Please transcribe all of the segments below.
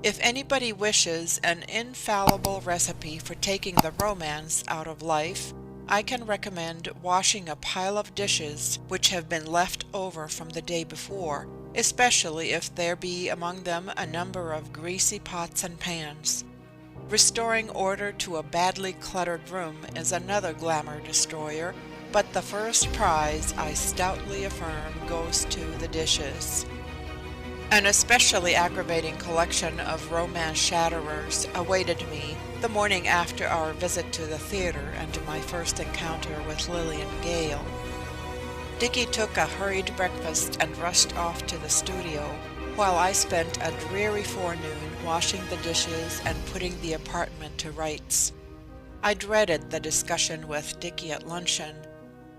If anybody wishes an infallible recipe for taking the romance out of life, I can recommend washing a pile of dishes which have been left over from the day before, especially if there be among them a number of greasy pots and pans. Restoring order to a badly cluttered room is another glamour destroyer, but the first prize, I stoutly affirm, goes to the dishes. An especially aggravating collection of romance shatterers awaited me the morning after our visit to the theater and my first encounter with Lillian Gale. Dicky took a hurried breakfast and rushed off to the studio, while I spent a dreary forenoon washing the dishes and putting the apartment to rights. I dreaded the discussion with Dicky at luncheon.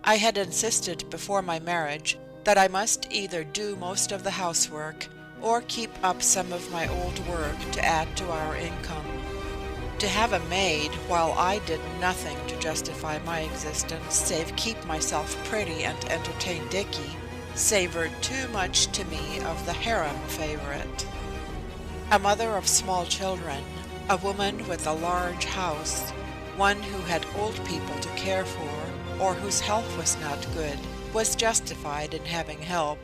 I had insisted before my marriage that I must either do most of the housework or keep up some of my old work to add to our income. To have a maid while I did nothing to justify my existence save keep myself pretty and entertain Dicky savored too much to me of the harem favorite. A mother of small children, a woman with a large house, one who had old people to care for, or whose health was not good, was justified in having help.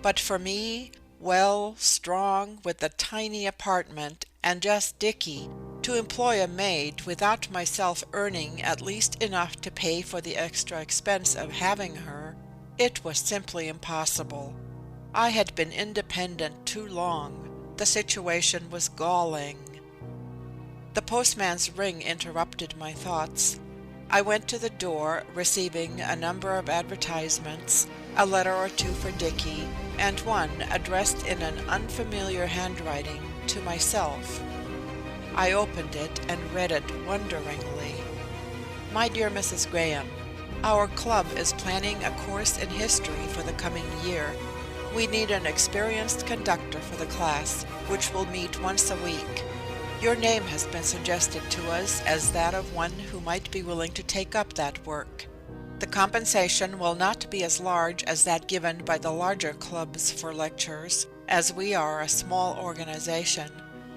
But for me, well, strong, with a tiny apartment, and just Dicky, to employ a maid without myself earning at least enough to pay for the extra expense of having her, it was simply impossible. I had been independent too long. The situation was galling. The postman's ring interrupted my thoughts. I went to the door, receiving a number of advertisements, a letter or two for Dicky, and one addressed in an unfamiliar handwriting to myself. I opened it and read it wonderingly. My dear Mrs. Graham, our club is planning a course in history for the coming year. We need an experienced conductor for the class, which will meet once a week. Your name has been suggested to us as that of one who might be willing to take up that work. The compensation will not be as large as that given by the larger clubs for lectures, as we are a small organization,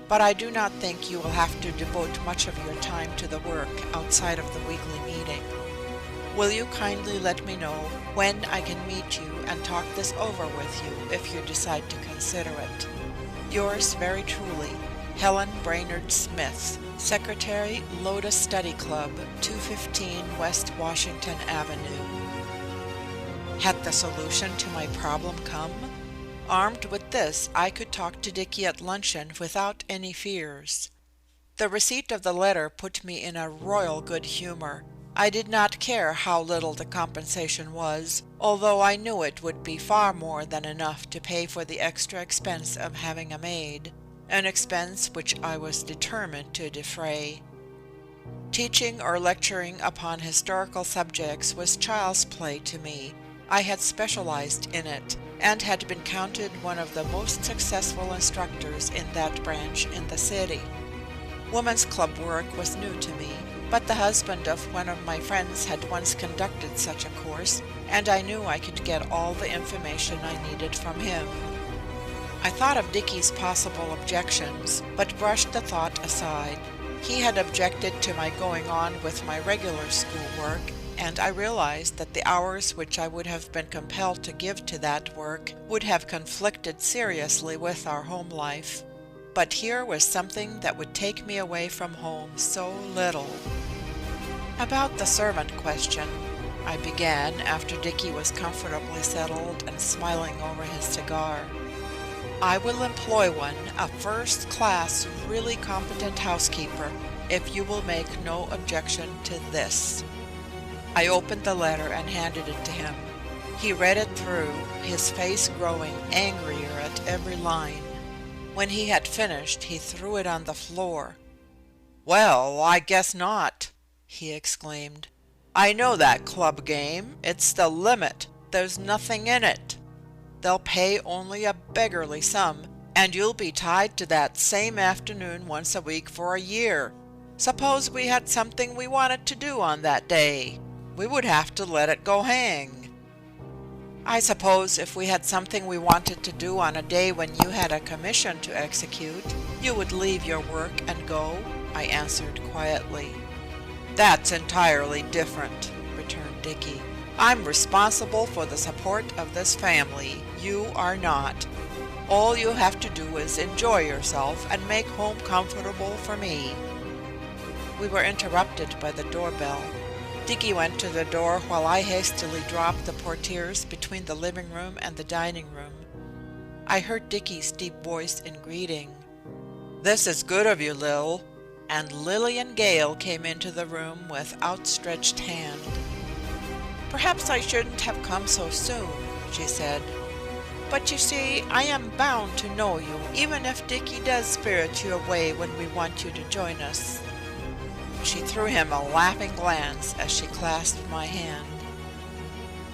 but I do not think you will have to devote much of your time to the work outside of the weekly meeting. Will you kindly let me know when I can meet you and talk this over with you if you decide to consider it? Yours very truly, Helen Brainerd Smith, Secretary, Lotus Study Club, 215 West Washington Avenue. Had the solution to my problem come? Armed with this, I could talk to Dicky at luncheon without any fears. The receipt of the letter put me in a royal good humor. I did not care how little the compensation was, although I knew it would be far more than enough to pay for the extra expense of having a maid, an expense which I was determined to defray. Teaching or lecturing upon historical subjects was child's play to me. I had specialized in it, and had been counted one of the most successful instructors in that branch in the city. Women's club work was new to me, but the husband of one of my friends had once conducted such a course, and I knew I could get all the information I needed from him. I thought of Dicky's possible objections, but brushed the thought aside. He had objected to my going on with my regular schoolwork, and I realized that the hours which I would have been compelled to give to that work would have conflicted seriously with our home life. But here was something that would take me away from home so little. About the servant question, I began after Dicky was comfortably settled and smiling over his cigar. I will employ one, a first-class, really competent housekeeper, if you will make no objection to this. I opened the letter and handed it to him. He read it through, his face growing angrier at every line. When he had finished, he threw it on the floor. "Well, I guess not," he exclaimed. "I know that club game. It's the limit. There's nothing in it. They'll pay only a beggarly sum, and you'll be tied to that same afternoon once a week for a year. Suppose we had something we wanted to do on that day. We would have to let it go hang." I suppose if we had something we wanted to do on a day when you had a commission to execute, you would leave your work and go, I answered quietly. That's entirely different, returned Dickie. I'm responsible for the support of this family. You are not. All you have to do is enjoy yourself and make home comfortable for me. We were interrupted by the doorbell. Dickie went to the door while I hastily dropped the portieres between the living room and the dining room. I heard Dickie's deep voice in greeting. This is good of you, Lil. And Lillian Gale came into the room with outstretched hand. Perhaps I shouldn't have come so soon, she said. But you see, I am bound to know you, even if Dickie does spirit you away when we want you to join us. She threw him a laughing glance as she clasped my hand.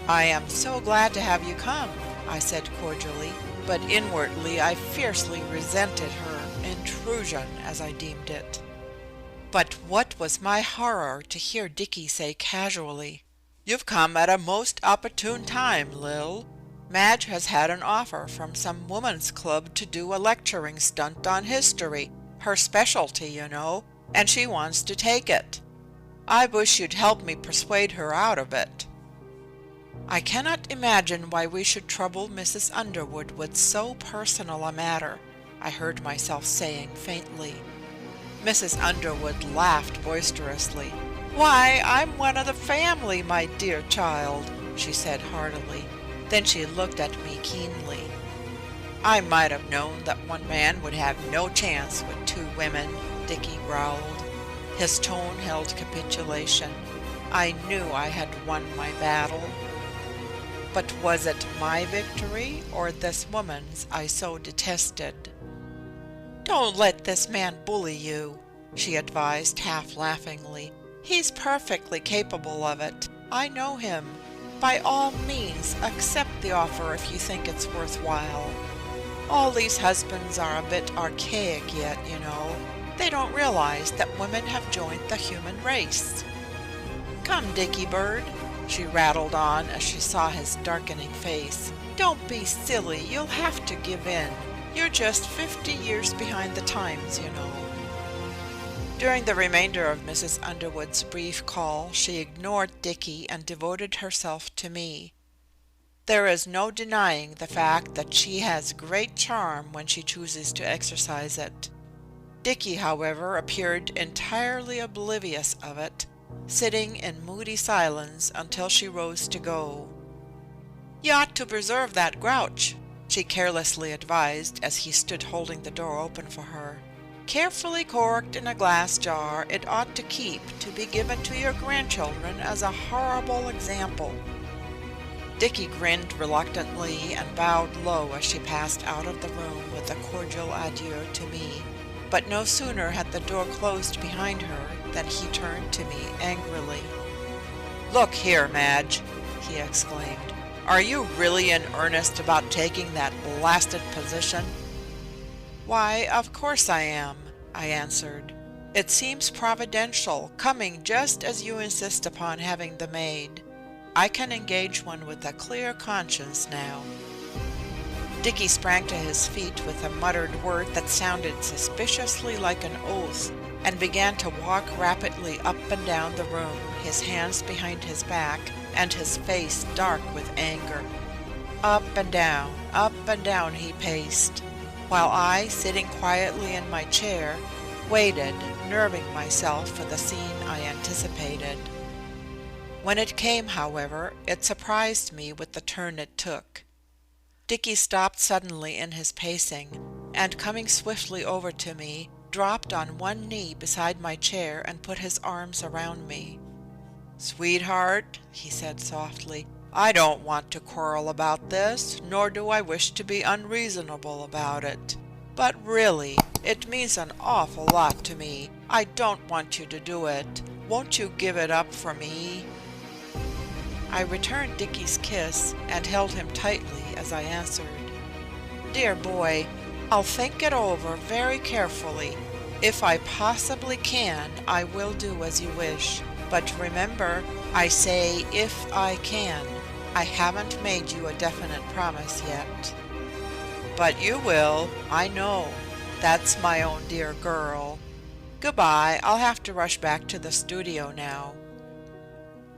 I am so glad to have you come, I said cordially, but inwardly I fiercely resented her intrusion, as I deemed it. But what was my horror to hear Dickie say casually, You've come at a most opportune time, Lil. Madge has had an offer from some woman's club to do a lecturing stunt on history, her specialty, you know, and she wants to take it. I wish you'd help me persuade her out of it. I cannot imagine why we should trouble Mrs. Underwood with so personal a matter, I heard myself saying faintly. Mrs. Underwood laughed boisterously. Why, I'm one of the family, my dear child, she said heartily. Then she looked at me keenly. I might have known that one man would have no chance with two women, Dickie growled. His tone held capitulation. I knew I had won my battle. But was it my victory or this woman's I so detested? Don't let this man bully you, she advised half-laughingly. He's perfectly capable of it. I know him. By all means, accept the offer if you think it's worthwhile. All these husbands are a bit archaic yet, you know. They don't realize that women have joined the human race. Come, Dickie bird, she rattled on as she saw his darkening face. Don't be silly, you'll have to give in. You're just 50 years behind the times, you know. During the remainder of Mrs. Underwood's brief call, she ignored Dickie and devoted herself to me. There is no denying the fact that she has great charm when she chooses to exercise it. Dickie, however, appeared entirely oblivious of it, sitting in moody silence until she rose to go. You ought to preserve that grouch, she carelessly advised as he stood holding the door open for her. Carefully corked in a glass jar, it ought to keep to be given to your grandchildren as a horrible example. Dickie grinned reluctantly and bowed low as she passed out of the room with a cordial adieu to me. But no sooner had the door closed behind her than he turned to me angrily. Look here, Madge, he exclaimed. Are you really in earnest about taking that blasted position? Why, of course I am, I answered. It seems providential, coming just as you insist upon having the maid. I can engage one with a clear conscience now. Dickie sprang to his feet with a muttered word that sounded suspiciously like an oath, and began to walk rapidly up and down the room, his hands behind his back, and his face dark with anger. Up and down he paced, while I, sitting quietly in my chair, waited, nerving myself for the scene I anticipated. When it came, however, it surprised me with the turn it took. Dickie stopped suddenly in his pacing, and coming swiftly over to me, dropped on one knee beside my chair and put his arms around me. Sweetheart, he said softly, I don't want to quarrel about this, nor do I wish to be unreasonable about it. But really, it means an awful lot to me. I don't want you to do it. Won't you give it up for me? I returned Dickie's kiss and held him tightly as I answered. Dear boy, I'll think it over very carefully. If I possibly can, I will do as you wish. But remember, I say if I can. I haven't made you a definite promise yet." "But you will, I know. That's my own dear girl. Goodbye, I'll have to rush back to the studio now."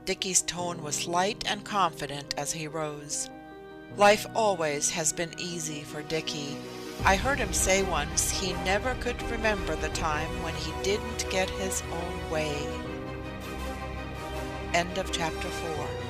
Dicky's tone was light and confident as he rose. Life always has been easy for Dicky. I heard him say once he never could remember the time when he didn't get his own way. End of chapter 4.